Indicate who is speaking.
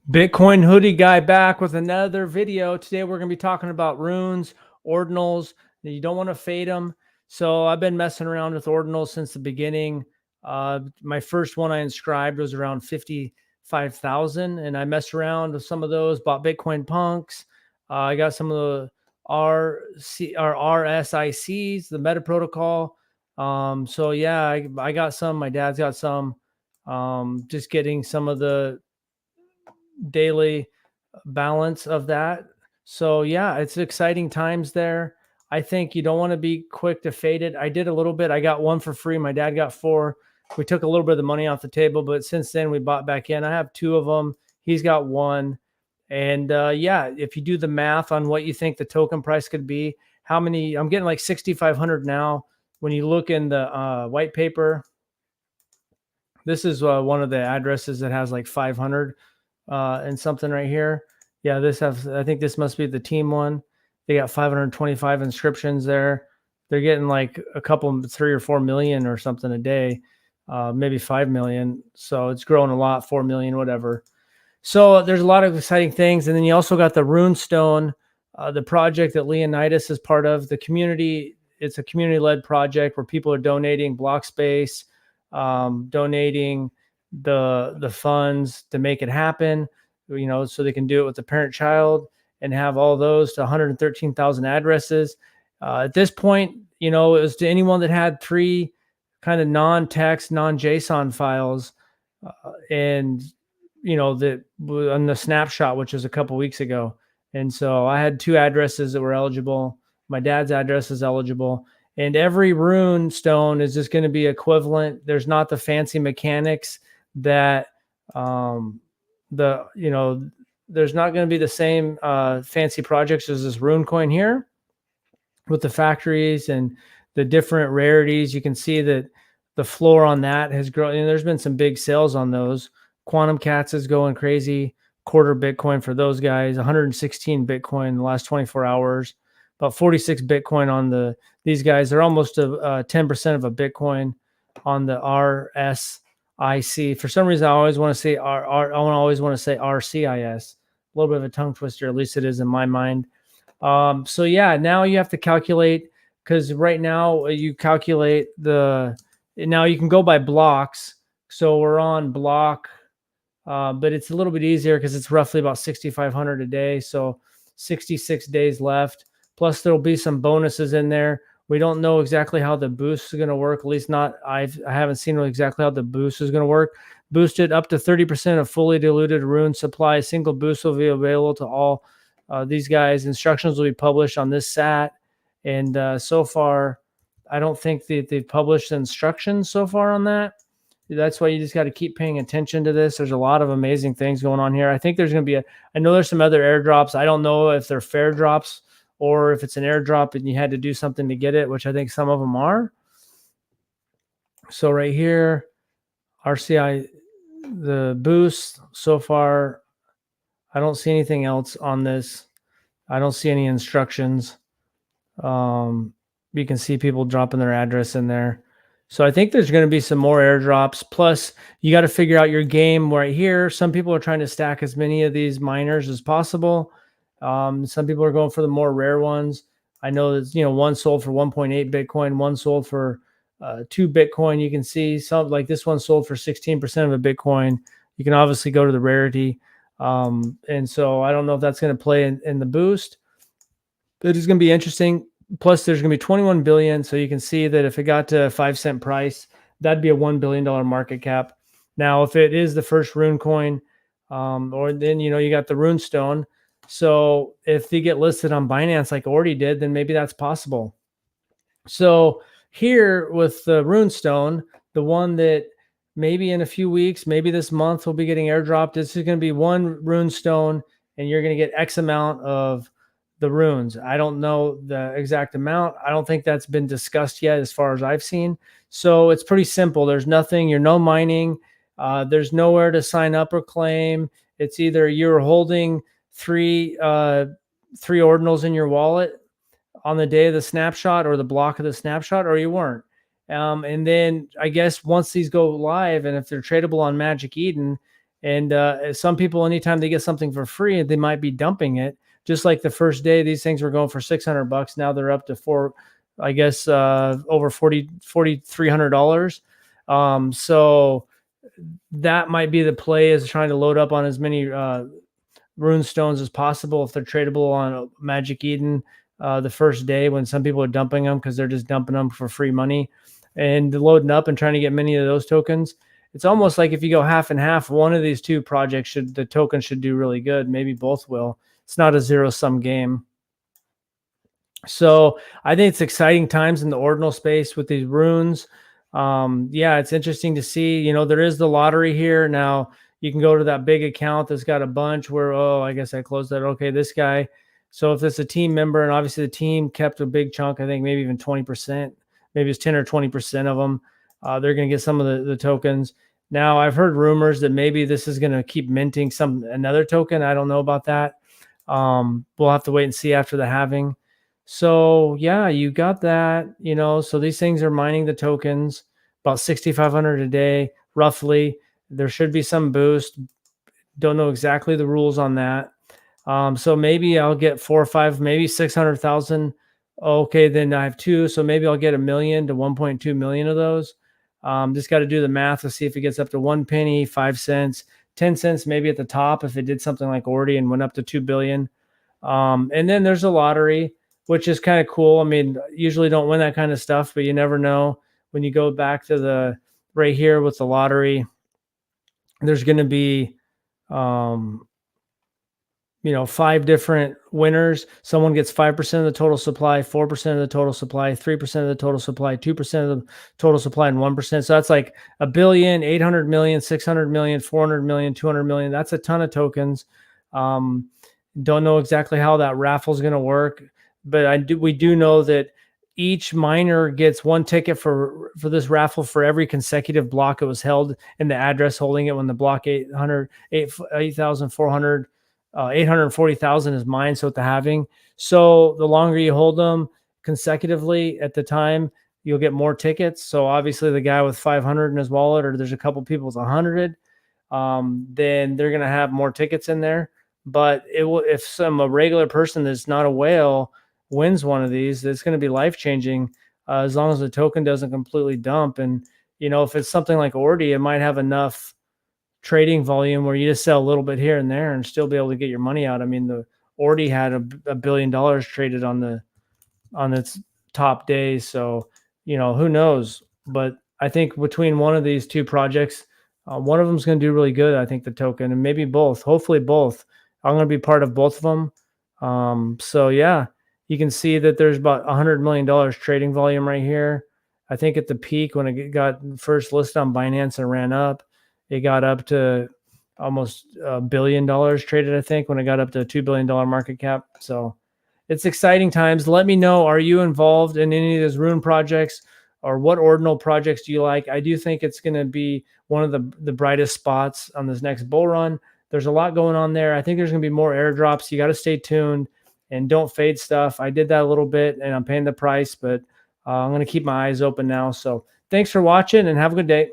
Speaker 1: Bitcoin hoodie guy back with another video. Today we're going to be talking about runes, ordinals. You don't want to fade them. So I've been messing around with ordinals since the beginning. My first one I inscribed was around 55,000, and I messed around with some of those. Bought Bitcoin punks. I got some of the RSICs, the Meta Protocol. So yeah, I got some. My dad's got some. Just getting some of the daily balance of that. So yeah, it's exciting times there. I think you don't want to be quick to fade it. I did a little bit. I got one for free. My dad got four. We took a little bit of the money off the table, but since then we bought back in. I have two of them. He's got one. And yeah, if you do the math on what you think the token price could be, how many, I'm getting like 6,500 now. When you look in the white paper, this is one of the addresses that has like 500 and something right here. Yeah, I think this must be the team one. They got 525 inscriptions there. They're getting like a couple, 3 or 4 million or something a day, maybe 5 million. So it's growing a lot, 4 million, whatever. So there's a lot of exciting things. And then you also got the Runestone, the project that Leonidas is part of. The community, it's a community-led project where people are donating block space, donating the funds to make it happen, so they can do it with the parent child and have all those to 113,000 addresses. At this point, it was to anyone that had 3 kind of non-text, non-JSON files, and that on the snapshot, which was a couple weeks ago. And so I had 2 addresses that were eligible. My dad's address is eligible. And every rune stone is just going to be equivalent. There's not the fancy mechanics that there's not going to be the same fancy projects as this rune coin here with the factories and the different rarities. You can see that the floor on that has grown, and there's been some big sales on those. Quantum Cats is going crazy. Quarter Bitcoin for those guys. 116 Bitcoin in the last 24 hours. About 46 Bitcoin on these guys. They're almost 10% of a Bitcoin on the RSIC. For some reason, I always want to say RCIS. A little bit of a tongue twister, at least it is in my mind. So yeah, now you have to calculate, because right now you calculate now you can go by blocks. So we're on block, but it's a little bit easier because it's roughly about 6,500 a day. So 66 days left. Plus there'll be some bonuses in there. We don't know exactly how the boost is going to work. At least I haven't seen exactly how the boost is going to work. Boosted up to 30% of fully diluted rune supply. Single boost will be available to all these guys. Instructions will be published on this SAT. And so far, I don't think that they've published instructions so far on that. That's why you just got to keep paying attention to this. There's a lot of amazing things going on here. I think there's going to be I know there's some other airdrops. I don't know if they're fair drops or if it's an airdrop and you had to do something to get it, which I think some of them are. So right here, RCI, the boost so far, I don't see anything else on this. I don't see any instructions. You can see people dropping their address in there. So I think there's going to be some more airdrops. Plus, you got to figure out your game right here. Some people are trying to stack as many of these miners as possible. Some people are going for the more rare ones. I know that one sold for 1.8 Bitcoin, one sold for 2 Bitcoin. You can see some like this one sold for 16% of a Bitcoin. You can obviously go to the rarity. And so I don't know if that's going to play in the boost. But it's going to be interesting. Plus, there's going to be 21 billion. So you can see that if it got to a 5-cent price, that'd be a $1 billion market cap. Now, if it is the first rune coin, or then, you got the Runestone. So if they get listed on Binance like Ordi did, then maybe that's possible. So here with the Runestone, the one that maybe in a few weeks, maybe this month we'll be getting airdropped. This is going to be one Runestone, and you're going to get X amount of the runes. I don't know the exact amount. I don't think that's been discussed yet as far as I've seen. So it's pretty simple. There's nothing, you're no mining. There's nowhere to sign up or claim. It's either you're holding three ordinals in your wallet on the day of the snapshot or the block of the snapshot, or you weren't. And then I guess once these go live, and if they're tradable on Magic Eden, And some people, anytime they get something for free, they might be dumping it. Just like the first day, these things were going for $600. Now they're up to I guess, over $4,300. So that might be the play, is trying to load up on as many rune stones as possible if they're tradable on Magic Eden the first day, when some people are dumping them because they're just dumping them for free money and loading up and trying to get many of those tokens. It's almost like if you go half and half, one of these two projects the token should do really good. Maybe both will. It's not a zero-sum game. So I think it's exciting times in the ordinal space with these runes. Yeah, it's interesting to see. There is the lottery here now. You can go to that big account that's got a bunch where, oh, I guess I closed that. Okay, this guy. So if it's a team member, and obviously the team kept a big chunk, I think maybe even 20%, maybe it's 10 or 20% of them, they're going to get some of the tokens. Now I've heard rumors that maybe this is going to keep minting another token. I don't know about that. We'll have to wait and see after the halving. So yeah, you got that, so these things are mining the tokens about 6,500 a day, roughly. There should be some boost. Don't know exactly the rules on that. So maybe I'll get 4 or 5, maybe 600,000. Okay, then I have 2. So maybe I'll get 1 million to 1.2 million of those. Just got to do the math to see if it gets up to 1 penny, 5 cents, 10 cents, maybe at the top, if it did something like Ordi and went up to 2 billion. And then there's a lottery, which is kind of cool. I mean, usually don't win that kind of stuff, but you never know. When you go back to the right here with the lottery, there's going to be, 5 different winners. Someone gets 5% of the total supply, 4% of the total supply, 3% of the total supply, 2% of the total supply, and 1%. So that's like 1 billion, 800 million, 600 million, 400 million, 200 million. That's a ton of tokens. Don't know exactly how that raffle is going to work, but we do know that each miner gets 1 ticket for this raffle for every consecutive block it was held in the address holding it. When the block 8,400, 840,000 is mined, so at the halving. So the longer you hold them consecutively at the time, you'll get more tickets. So obviously the guy with 500 in his wallet, or there's a couple people with 100, then they're going to have more tickets in there. But if a regular person that's not a whale wins one of these, it's going to be life-changing, as long as the token doesn't completely dump. And if it's something like Ordi, it might have enough trading volume where you just sell a little bit here and there and still be able to get your money out. I mean, the Ordi had $1 billion traded on its top days. So who knows? But I think between one of these two projects, one of them is going to do really good. I think the token, and maybe both, hopefully both. I'm going to be part of both of them. So yeah, you can see that there's about $100 million trading volume right here. I think at the peak when it got first listed on Binance and ran up, it got up to almost $1 billion traded, I think, when it got up to a $2 billion market cap. So it's exciting times. Let me know, are you involved in any of those Rune projects, or what ordinal projects do you like? I do think it's going to be one of the brightest spots on this next bull run. There's a lot going on there. I think there's going to be more airdrops. You got to stay tuned and don't fade stuff. I did that a little bit and I'm paying the price, but I'm going to keep my eyes open now. So thanks for watching and have a good day.